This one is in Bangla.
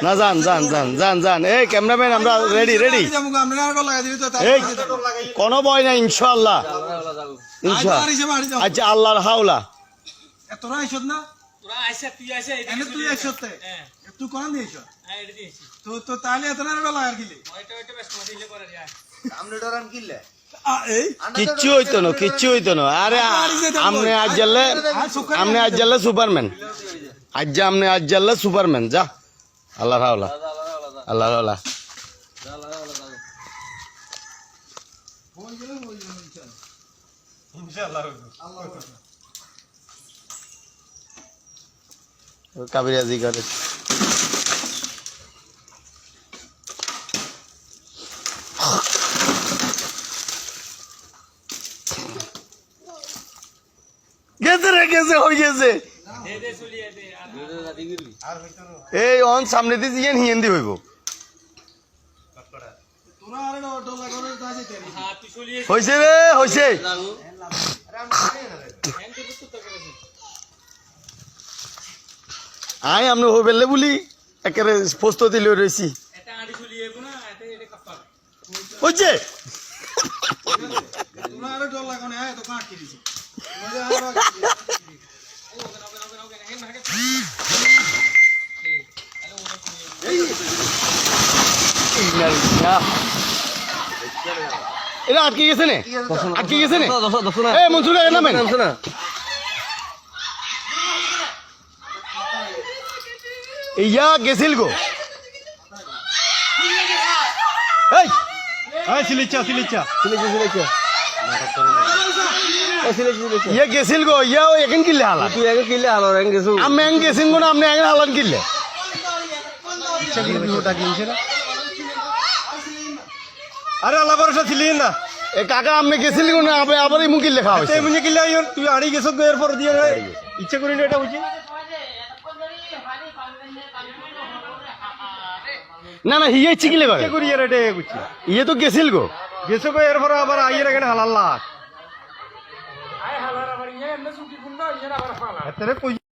না যান যান যান যান যান এই ক্যামেরাম্যান আমরা রেডি রেডি কোনো ভয় নাই ইনশাআল্লাহ আচ্ছা আল্লাহর হাওলা তোরা আইছত না তোরা আইছে তুই আইছে এনে তুই আইছত তুই কোন দিয়েছ হ্যাঁ এডি দিয়েছি তো তো তাহলে এত না বেলা আর কিলে ওইটা বেশ মদিলে করে দিয়া সামনে ডরান কিলে কিচ্ছু হইতো না আরে আমনে আজ জানলে সুপারম্যান আমনে আজ জানলে সুপারম্যান যা আল্লাহর হাওলা আল্লাহর হাওলা কাবিরাজি করে গেছে হয়ে গেছে এই অন সামনে দিয়ে জিয়ান হিয়েন্দি হইব হইছে রে হইছে আয় আমরা হয়ে বেললে বলি একেবারে প্রস্তুতি লই রয়েছি হইছে এটা আটকে গেছে না আটকে গেছে না এই মনসুর নামেন ইয়া গেছিল গো এই সিলিচা ইয়া গেছিল গো ইয়া এখন কিলে হালা তুই আগে কিলে হালো রেং গেছু আমি এং গেছিন গো না আপনি এং হালান কিলে আরে আল্লাহ ভরসা ছিলি না এ কাকা আপনি গেছিলেন গো না আবার এই মুকিল লেখা হইছে মুঝে কিলে তুই আড়ি গেছ এরপর দিয়ে ইচ্ছা করি না এটা বুঝি না না হিয়ে ইচ্ছে কিলে ইচ্ছা করি আর এটা বুঝছি ইয়ে তো গেছিল গো গেছো এরপর আবার আইয়ের এখানে হালাল্লা